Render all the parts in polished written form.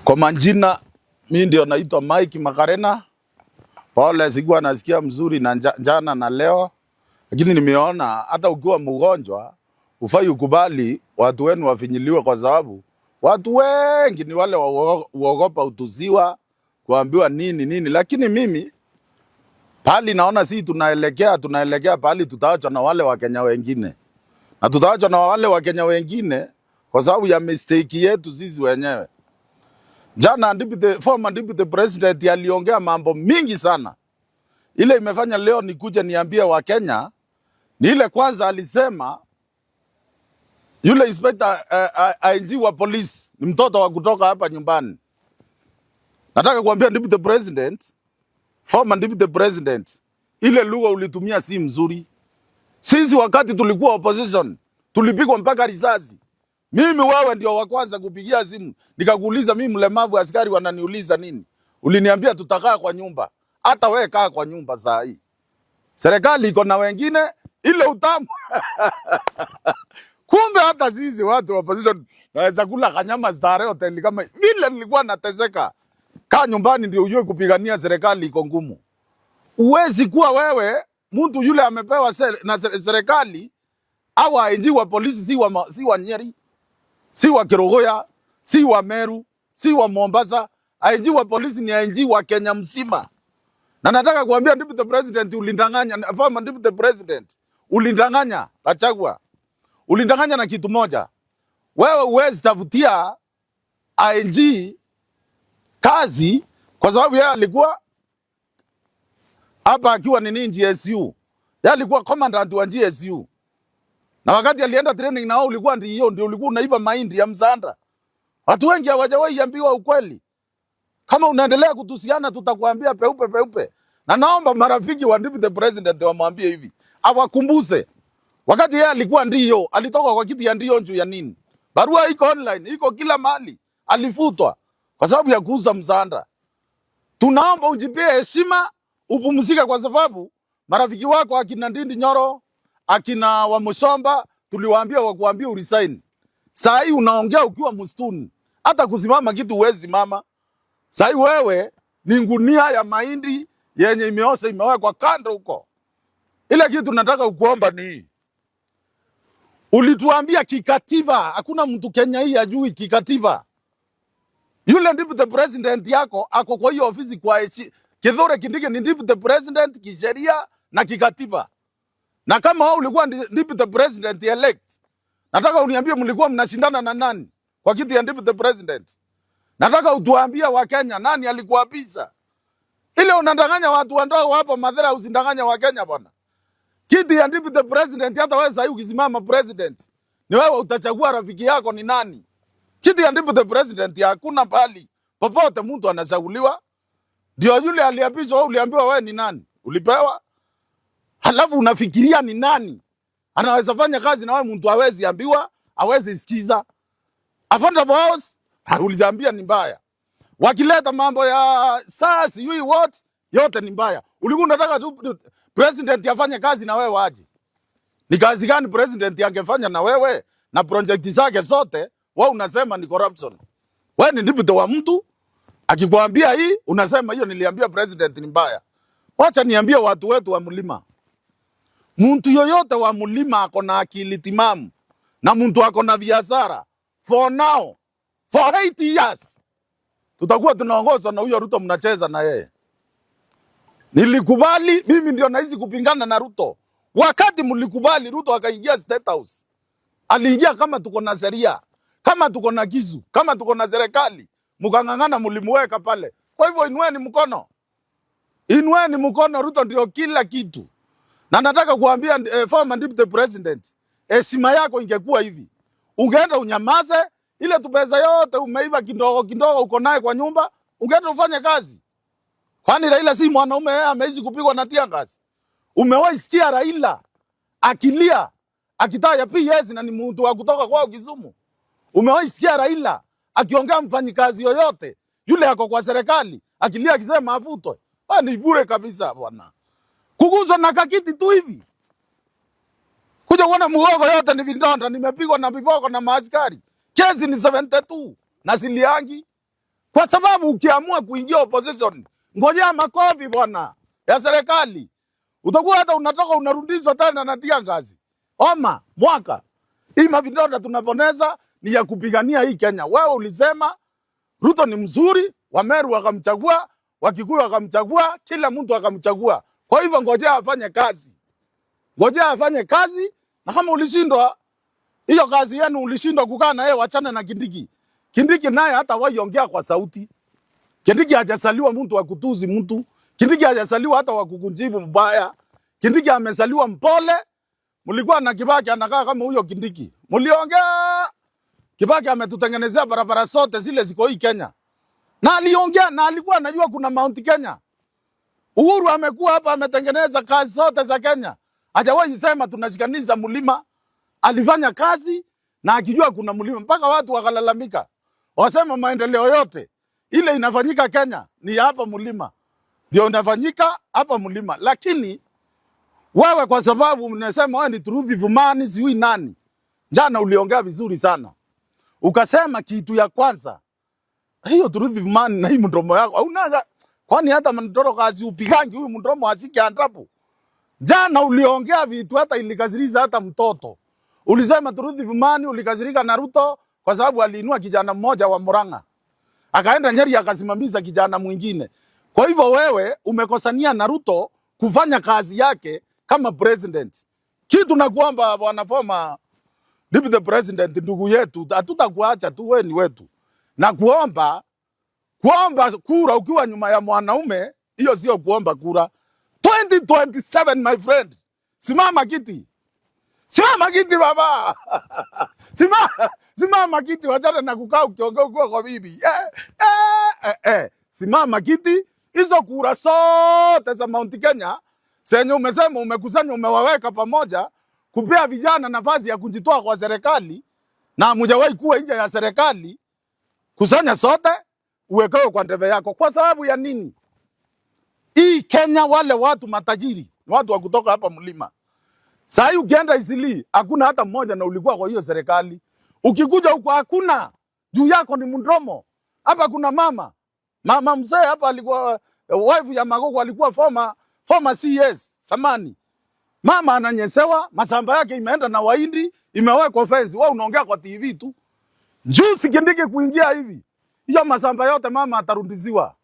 Kwa majina mimi ndio naitwa Mike Makarena. Pole sikuwa nasikia mzuri na jana na leo. Lakini nimeona hata ukiwa mgonjwa ufai ukubali watu wenu wafinyiliwe, kwa sababu watu wengi ni wale uogopa utuziwa, kuambiwa nini. Lakini mimi pali naona si tunaelekea pali tutaachwa na wale Wakenya wengine. Na tutaachwa na wale Wakenya wengine kwa sababu ya mistake yetu sisi wenyewe. Jana former deputy president aliongea mambo mingi sana. Ile imefanya leo nikuje niambie Wakenya ni ile kwanza alisema yule inspector IG wa police ni mtoto wa kutoka hapa nyumbani. Nataka kuambia deputy president, former deputy president, ile lugha ulitumia si mzuri. Sisi wakati tulikuwa opposition tulipigwa mpaka risasi. Mimi wewe ndio wa kwanza kupigia simu. Nikakuuliza mimi mlemavu, askari wananiuliza nini? Uliniambia tutakaa kwa nyumba. Hata wewe kaa kwa nyumba saa hii. Serikali iko na wengine ile utamu. Kumbe hata sisi watu wa opposition naweza kula kanyama Star Hotel kama vile nilikuwa nateseka. Kaa nyumbani ndio ujue kupigania serikali iko ngumu. Uwezi kuwa wewe mtu yule amepewa na serikali au IG wa polisi si wa Nyeri, si wa Kerogoya, si wa Meru, si wa Mombasa. IG wa polisi ni IG wa Kenya mzima. Na nataka kuambia deputy president ulindanganya, former deputy president ulindanganya Gachagua. Ulindanganya na kitu moja. Wewe uwezi tafutia IG kazi kwa sababu yeye alikuwa hapa akiwa ni GSU. Yeye alikuwa commandant wa GSU. Na wakati alienda training nao ulikuwa ndio ulikuwa unaiba mahindi ya mzanda. Watu wengi hawajawahi ambiwa ukweli. Kama unaendelea kutusiana tutakwambia peupe. Na naomba marafiki wa deputy president wamwambie hivi. Awakumbuse. Wakati yeye alikuwa ndio, alitoka kwa kiti ya ndio juu ya nini? Barua iko online, iko kila mahali. Alifutwa kwa sababu ya kuuza mzanda. Tunaomba ujipie heshima, upumzike, kwa sababu marafiki wako akina Ndindi Nyoro, akina wa Mushomba tuliwaambia wakuambia uresign. Saa hii unaongea ukiwa msituni. Hata kusimama kitu huwezi mama. Saa hii wewe ni ngunia ya mahindi yenye imeosa imewekwa kando huko. Ile kitu nataka ukuomba ni ulituambia kikatiba, hakuna mtu Kenya hii ajui kikatiba. Yule deputy president yako ako kwa hiyo ofisi kwa Kithure Kindiki ni deputy president kisheria na kikatiba. Na kama wewe ulikuwa deputy president elect, nataka uniambie mlikuwa mnashindana na nani kwa kiti ya deputy president? Nataka utuambie Wakenya nani alikuapisha. Ile unadanganya watu wandogo hapa Mathera, usindanganya Wakenya bwana. Kiti ya deputy president, hata wewe sasa ukisimama president, ni wewe utachagua rafiki yako ni nani. Kiti ya deputy president hakuna pali popote mtu anachaguliwa. Ndio yule aliapishwa, wewe uliambiwa wewe ni nani? Ulipewa. Halafu unafikiria ni nani anaweza fanya kazi na wewe, mtu hawezi ambiwa, hawezi sikiza. Affordable house ulizaambia ni mbaya. Wakileta mambo ya sasa yui what yote ni mbaya. Ulikuwa unataka tu president afanye kazi na wewe aje. Ni kazi gani president angefanya na wewe na project zake zote wewe unasema ni corruption? Wewe ni deputy wa mtu akikwambia hii unasema hiyo niliambia president ni mbaya. Wacha niambie watu wetu wa mlima. Muntu yoyote wa mlima ako na akili timamu na muntu ako na biashara for now for 80 years tutakuwa tunaongozwa na huyo Ruto, mnacheza na yeye. Nilikubali mimi ndio naizi kupingana na Ruto. Wakati mlikubali Ruto akaingia State House, aliingia kama tuko na sheria, kama tuko na kizu, kama tuko na serikali, mkangangana mlimuweka pale. Kwa hivyo inueni mkono, Ruto ndio kila kitu. Na nataka kuambia former deputy president, heshima yako ingekuwa hivi. Ungeenda unyamaze, ile tupesa yote umeiba kidogo uko naye kwa nyumba, ungeenda ufanye kazi. Kwani Raila si mwanaume, yeye ameishi kupigwa na tia gas? Umewahi sikia Raila akilia akitaya PS na ni mtu wa kutoka kwao Kisumu? Umewahi sikia Raila akiongea mfanyikazi yoyote yule yako kwa serikali akilia akisema afutwe? Ni bure kabisa bwana. Kuguzwa na kakiti tu hivi. Kuja kuona mgogo yote ni vidonda, nimepigwa na viboko na maaskari. Kesi ni 72 na siliangi. Kwa sababu ukiamua kuingia opposition, ngojea makofi bwana ya serikali. Utakuwa hata unatoka unarudishwa tena na tia ngazi. Oma, mwaka. Hii mavidonda tunaboneza ni ya kupigania hii Kenya. Wewe ulisema Ruto ni mzuri, Wameru wakamchagua, Wakikuyu wakamchagua, kila mtu akamchagua. Kwa hivyo ngojea afanye kazi. Ngojea afanye kazi, na kama ulishindwa hiyo kazi yenu, ulishindwa kukaa na yeye, wachana na Kindiki. Kindiki naye hata waiongea kwa sauti. Kindiki hajasaliwa mtu wa kutuzi mtu. Kindiki hajasaliwa hata wa kukunjibu mbaya. Kindiki amesaliwa mpole. Mulikuwa na Kibaki anakaa kama huyo Kindiki. Muliongea Kibaki ametutengenezea barabara zote zile ziko hii Kenya. Na aliongea na alikuwa anajua kuna Mount Kenya. Uhuru amekuwa hapa ametengeneza kazi zote za Kenya. Hajawahi sema tunashikaniza mlima. Alifanya kazi na akijua kuna mlima mpaka watu wakalalamika. Wasema maendeleo yote ile inafanyika Kenya ni hapa mlima. Ndio inafanyika hapa mlima. Lakini wewe kwa sababu mnasema wewe ni truth vumani siwi nani. Jana uliongea vizuri sana. Ukasema kitu ya kwanza hiyo truth vumani na hii mdomo yako hauna, kwani hata mndoro kazi upigangi huyu mdomo asiki andapo. Jana uliongea vitu hata ilikaziriza hata mtoto. Ulisema truth vumani, ulikazirika na Ruto kwa sababu aliinua kijana mmoja wa Murang'a. Akaenda Nyeri akasimamisha kijana mwingine. Kwa hivyo wewe umekosania na Ruto kufanya kazi yake kama president. Kitu na kuomba bwana former deputy president, ndugu yetu, hatutakuacha tu, wewe ni wetu. Na kuomba kura ukiwa nyuma ya mwanaume, hiyo sio kuomba kura. 2027 my friend. Simama kiti. Simama kiti baba. Simama kiti, wachana na kukaa ukiongea kwa bibi. Simama kiti. Hizo kura zote za Mount Kenya senye umesema umekusanya umewaweka pamoja kupea vijana nafasi ya kujitoa kwa serikali na hamjawahi kuwa nje ya serikali, kusanya sote uwekewe kwa ndeve yako. Kwa sababu ya nini? Hii Kenya wale watu matajiri, watu wa kutoka hapa mlima. Sasa hii ukienda Isili hakuna hata mmoja na ulikuwa kwa hiyo serikali. Ukikuja huko hakuna. Juu yako ni mndomo. Hapa kuna mama mzee hapa alikuwa wife ya Magogo, alikuwa former CS samani. Mama ananyesewa, masamba yake imeenda na Wahindi, imewekwa fence. Wewe unaongea kwa TV tu. Juzi Kindiki kuingia hivi, hiyo masamba yote mama atarundiziwa.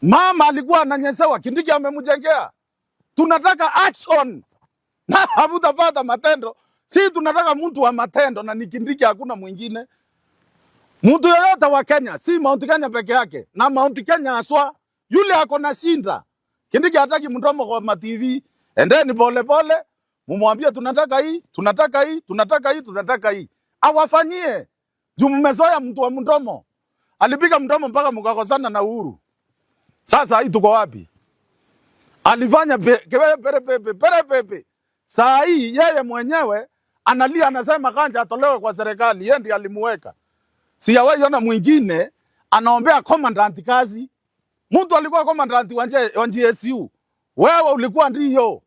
Mama alikuwa ananyesewa, Kindiki amemjengea. Tunataka action. Na hatutapata matendo. Si tunataka mtu wa matendo na ni Kindiki, hakuna mwingine. Mtu yoyote wa Kenya, si Mount Kenya peke yake. Na Mount Kenya aswa, yule ako na shinda. Kindiki hataki mdomo kwa ma TV. Endeni pole pole, mumwambie tunataka hii, tunataka hii, tunataka hii, tunataka hii. Awafanyie. Juu mmezoea mtu wa mdomo. Alipiga mdomo mpaka mkakosana na Uhuru. Sasa hii tuko wapi? Alifanya pepe. Saa hii yeye mwenyewe analia, anasema Kanja atolewe kwa serikali, yeye ndiye alimuweka. Sijawahi ona mwingine anaombea commandant kazi. Mtu alikuwa commandant wa GSU. Wewe ulikuwa ndio.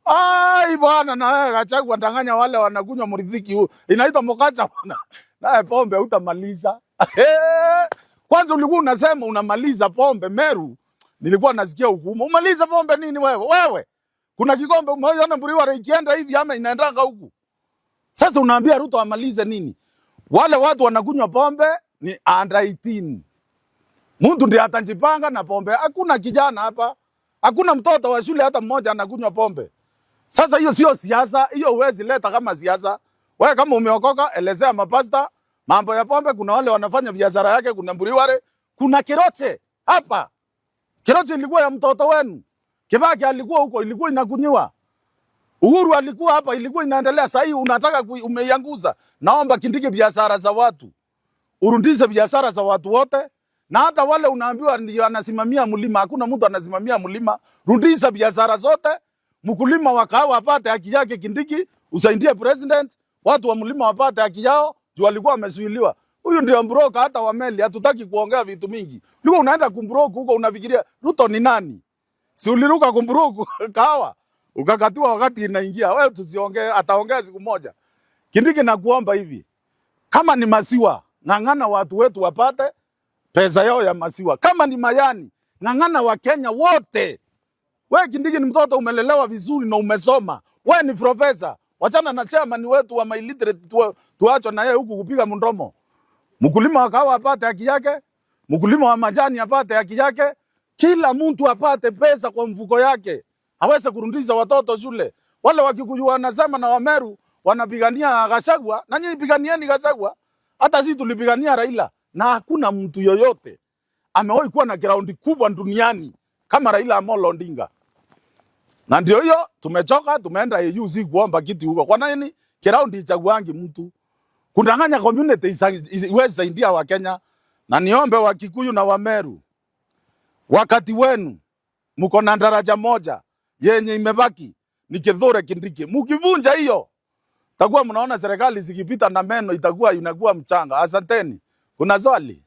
Ai bwana, na wewe Gachagua ndanganya wale wanakunywa mridhiki huu. Inaitwa mokacha bwana. Naye pombe utamaliza. Kwanza ulikuwa unasema unamaliza pombe Meru. Nilikuwa nasikia hukumu. Umaliza pombe nini wewe? Wewe. Kuna kikombe umeona Mburiwa ikienda hivi ama inaendanga huku. Sasa unaambia Ruto amalize nini? Wale watu wanakunywa pombe ni under 18. Mtu ndiye atajipanga na pombe. Hakuna kijana hapa. Hakuna mtoto wa shule hata mmoja anakunywa pombe. Sasa hiyo sio siasa, hiyo huwezi leta kama siasa. Wewe kama umeokoka, elezea mapasta mambo ya pombe. Kuna wale wanafanya biashara yake, kuna Mburiware, kuna Keroche hapa. Keroche ilikuwa ya mtoto wenu. Kibaki alikuwa huko, ilikuwa inakunywa. Uhuru alikuwa hapa, ilikuwa inaendelea. Sasa hii unataka umeianguza. Naomba Kindiki biashara za watu. Urudishe biashara za watu wote. Na hata wale unaambiwa ndio anasimamia mlima, hakuna mtu anasimamia mlima. Rudisha biashara zote. Mkulima wa kahawa apate haki yake Kindiki, usaidie president, watu wa mlima wapate haki yao, juu walikuwa wamezuiliwa. Huyu ndio mbroka hata wa meli, hatutaki kuongea vitu mingi. Ulikuwa unaenda kumbroka huko unafikiria Ruto ni nani? Si uliruka kumbroka kahawa, ukakatua wakati inaingia. Wewe tusiongee, ataongea siku moja. Kindiki nakuomba hivi. Kama ni maziwa, ng'ang'ana watu wetu wapate. pesa yao ya maziwa. Kama ni mayani, ng'ang'ana wa Kenya wote. Wewe Kindiki ni mtoto umelelewa vizuri na umesoma. Wewe ni profesa. Wachana na chairman wetu wa my literate tuacho na yeye huku kupiga mndomo. Mkulima wa kahawa apate haki yake, mkulima wa majani apate haki yake, kila mtu apate pesa kwa mfuko yake. Hawezi kurudisha watoto shule. Wale wakikuyu wanasema na Wameru wanapigania Gachagua, na nyinyi piganieni Gachagua. Hata sisi tulipigania Raila na hakuna mtu yoyote amewahi kuwa na ground kubwa duniani kama Raila Amolo Odinga. Na ndio hiyo tumechoka, tumeenda EU si kuomba kiti huko. Kwa nini? Ground ichaguangi mtu. Kundanganya community iweze saidia wa Kenya. Na niombe wa Kikuyu na Wameru, wakati wenu mko na daraja moja yenye imebaki ni Kithure Kindiki. Mkivunja hiyo takuwa mnaona serikali zikipita na meno itakuwa inakuwa mchanga. Asanteni. Kuna swali?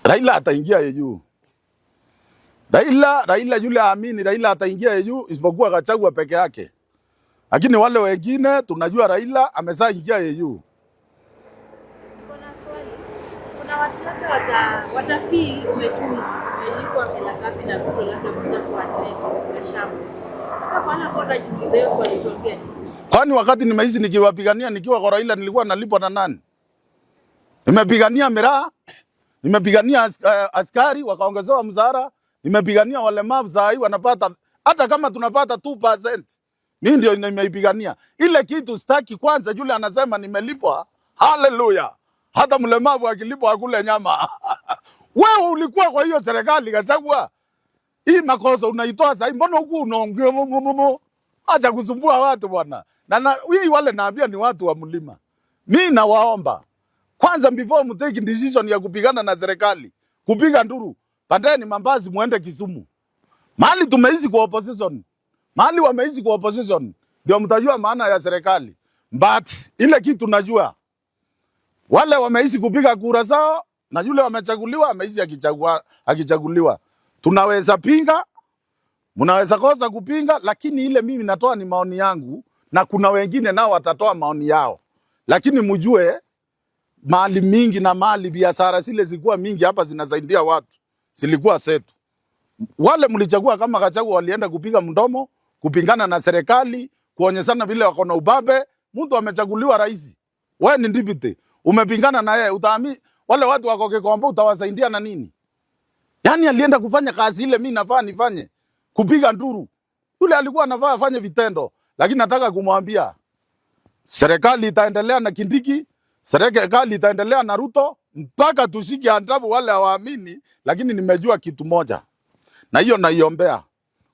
Raila ataingia EU. Raila yule amini Raila ataingia EU isipokuwa Gachagua peke yake. Lakini wale wengine tunajua Raila amesha ingia EU. Kuna swali. Kuna watu labda watafeel umetuma ilikuwa hela ngapi na mtu labda kuja kwa address ya shamba. Hapana kwa tajiuliza hiyo swali tuambie. Kwani wakati nimeishi nikiwapigania nikiwa kwa Raila nilikuwa nalipwa na nani? Nimepigania miraa, nimepigania askari wakaongezewa mshahara, nimepigania walemavu saa hii wanapata hata kama tunapata 2%. Mimi ndio nimeipigania. Ile kitu sitaki kwanza yule anasema nimelipwa. Hallelujah. Hata mlemavu akilipwa akule nyama. Wewe ulikuwa kwa hiyo serikali Gachagua. Hii makosa unaitoa sasa, mbona huku unaongea? Acha kusumbua watu bwana. Na hii wale naambia ni watu wa mlima. Mimi nawaomba kwanza before mtake decision ya kupigana na serikali, kupiga nduru, pandeni Mambazi muende Kisumu. Mahali tumeishi kwa opposition. Mahali wameishi kwa opposition ndio mtajua maana ya serikali. But ile kitu najua wale wameishi kupiga kura zao na yule wamechaguliwa ameishi akichaguliwa. Tunaweza pinga, mnaweza kosa kupinga, lakini ile mimi natoa ni maoni yangu na kuna wengine nao watatoa maoni yao. Lakini mjue mali mingi na mali biashara zile zilikuwa mingi hapa zinasaidia watu. Zilikuwa setu. Wale mlichagua kama Gachagua walienda kupiga mdomo, kupingana na serikali, kuonyeshana vile wako na ubabe. Mtu amechaguliwa rais. Wewe ni deputy. Umepingana na yeye, utaami wale watu wako Kikombo utawasaidia na nini? Yaani alienda kufanya kazi ile mimi nafaa nifanye, kupiga nduru. Yule alikuwa anafaa afanye vitendo, lakini nataka kumwambia serikali itaendelea na Kindiki, serikali itaendelea na Ruto mpaka tushike adabu wale hawaamini, lakini nimejua kitu moja. Na hiyo naiombea.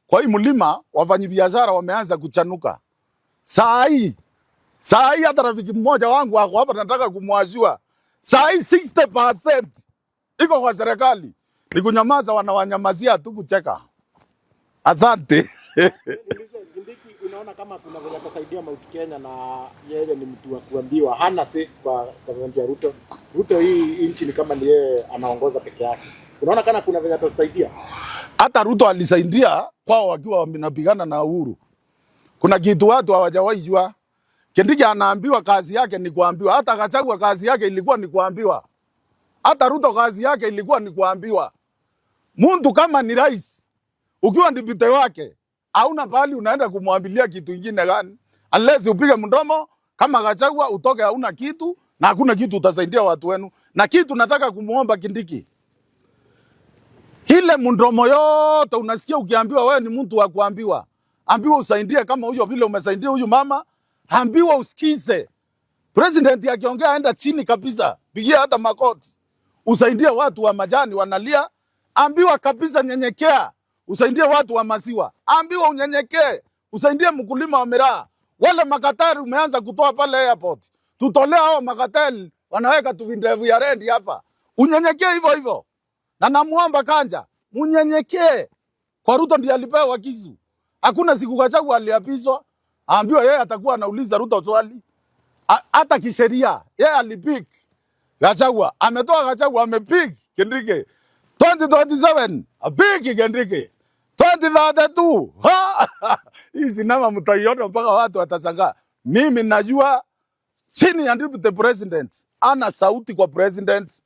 Kwa hii mlima wafanyabiashara wameanza kuchanuka. Saa hii hata rafiki mmoja wangu wako hapa nataka kumwajua. Saa hii 60% iko kwa serikali. Ni kunyamaza wanawanyamazia tu kucheka. Asante. Kindiki unaona kama kuna vile kusaidia Mount Kenya na yeye ni mtu wa kuambiwa hana say kwa government ya Ruto. Ruto hii nchi ni kama ni yeye anaongoza peke yake. Unaona kana kuna vile atasaidia? Hata Ruto alisaidia kwao wakiwa wanapigana na Uhuru. Kuna kitu watu hawajawahi jua. Kindiki anaambiwa kazi yake ni kuambiwa. Hata Gachagua kazi yake ilikuwa ni kuambiwa. Hata Ruto kazi yake ilikuwa ni kuambiwa. Mtu kama ni rais, ukiwa deputy wake, hauna pahali unaenda kumwambilia kitu kingine gani? Unless upige mdomo kama Gachagua utoke hauna kitu na hakuna kitu utasaidia watu wenu. Na kitu nataka kumuomba Kindiki. Ile mdomo yote unasikia ukiambiwa wewe ni mtu wa kuambiwa. Ambiwa usaidie kama huyo vile umesaidia huyu mama, ambiwa usikize. President akiongea aenda chini kabisa, pigia hata makoti. Usaidie watu wa majani wanalia, ambiwa kabisa nyenyekea. Usaidie watu wa maziwa, ambiwa unyenyekee. Usaidie mkulima wa miraa. Wale makatari umeanza kutoa pale airport. Tutolea hao makatari wanaweka tu vindevu ya rendi hapa. Unyenyekee hivyo hivyo. Na namuomba Kanja, munyenyekee. Kwa Ruto ndiye alipewa kisu. Hakuna siku Gachagua aliapizwa, ambiwa yeye atakuwa anauliza Ruto swali. Hata kisheria yeye alipik Gachagua, ametoa Gachagua amepik Kindiki. 2027 apik Kindiki. 2032 hii sinema mtaiona mpaka watu watashangaa. Mimi najua Chini ya deputy president ana sauti kwa president.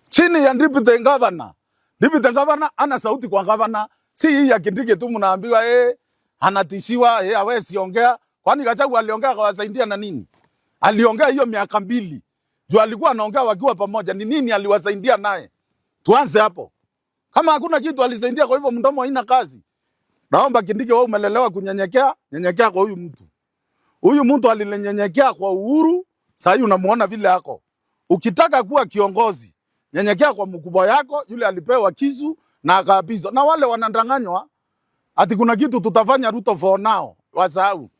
Chini ya deputy governor ana sauti kwa governor. Si hii ya Kindiki tu mnaambiwa anatishiwa hawezi ongea. Kwani Gachagua aliongea akawasaidia na nini? Aliongea hiyo miaka 2. Juu alikuwa anaongea wakiwa pamoja. Ni nini aliwasaidia naye? Tuanze hapo. Kama hakuna kitu alisaidia, kwa hivyo mdomo haina kazi. Naomba Kindiki, wewe umelelewa kunyenyekea, nyenyekea kwa huyu mtu. Huyu mtu alinyenyekea kwa uhuru, sasa hivi unamuona vile yako. Ukitaka kuwa kiongozi, nyenyekea kwa mkubwa yako, yule alipewa kisu na akaapizwa. Na wale wanadanganywa ati kuna kitu tutafanya Ruto for now, wasahau.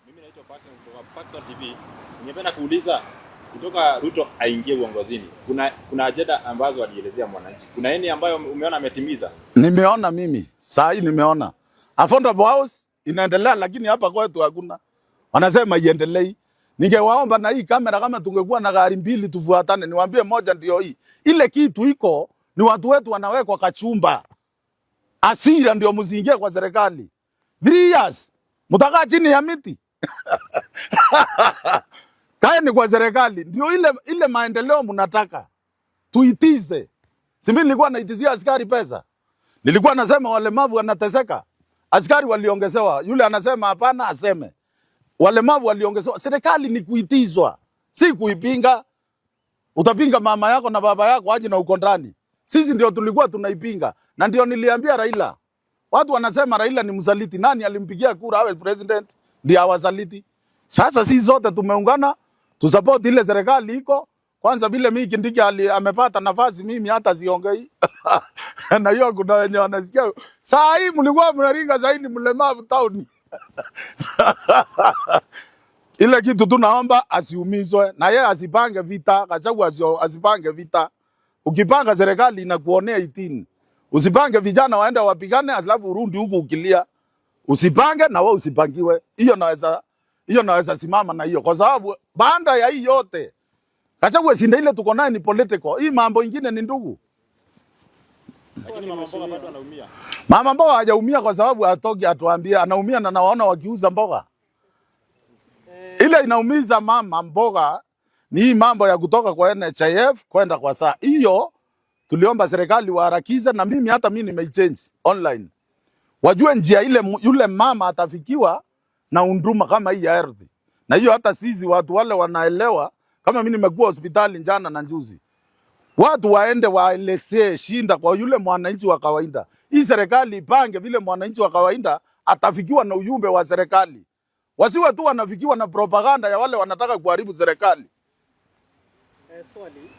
Mimi naitwa Paxson TV. Ningependa kuuliza kutoka Ruto aingie uongozini. Kuna ajenda ambazo alielezea mwananchi. Kuna nini ambayo umeona ametimiza? Nimeona mimi. Saa hii nimeona. Affordable house inaendelea, lakini hapa kwetu hakuna. Wanasema iendelee. Ningewaomba na hii kamera, kama tungekuwa na gari 2 tufuatane, niwaambie moja ndio hii. Ile kitu iko ni watu wetu wanawekwa kachumba. Asira ndio msiingie kwa serikali. 3 years. Mtakaa chini ya miti. Kaeni kwa serikali. Ndio ile maendeleo mnataka. Tuitize. Si mimi nilikuwa naitizia askari pesa. Nilikuwa nasema walemavu wanateseka. Askari waliongezewa. Yule anasema hapana aseme. Walemavu waliongezewa. Serikali ni kuitizwa, si kuipinga. Utapinga mama yako na baba yako aje na uko ndani. Sisi ndio tulikuwa tunaipinga. Na ndio niliambia Raila. Watu wanasema Raila ni msaliti. Nani alimpigia kura awe president? Ndio awasaliti. Sasa sisi zote tumeungana tusupport ile serikali iko. Kwanza vile mimi Kindiki amepata nafasi, mimi hata siongei. Na hiyo kuna wenye wanasikia. Saa hii mlikuwa mnaringa zaidi mlemavu town. Ile kitu tunaomba asiumizwe na yeye asipange vita. Gachagua asipange vita. Ukipanga serikali inakuonea 18. Usipange vijana waende wapigane alafu urudi huku ukilia. Usipange na wewe usipangiwe. Hiyo naweza simama na hiyo, kwa sababu baada ya hii yote Gachagua shinda ile tuko naye ni political. Hii mambo ingine ni ndugu. Lakini mama mboga bado anaumia. Mama mboga hajaumia kwa sababu atoki atuambie anaumia, na nawaona wakiuza mboga. Ile inaumiza mama mboga ni hii mambo ya kutoka kwa NHIF kwenda kwa saa. Hiyo tuliomba serikali waharakize, na mimi hata mimi nimechange online. Wajue njia ile yule mama atafikiwa na unduma kama hii ya ardhi. Na hiyo hata sisi watu wale wanaelewa, kama mimi nimekuwa hospitali jana na juzi. Watu waende waelezee shinda kwa yule mwananchi wa kawaida. Hii serikali ipange vile mwananchi wa kawaida atafikiwa na ujumbe wa serikali. Wasiwe tu wanafikiwa na propaganda ya wale wanataka kuharibu serikali. Swali.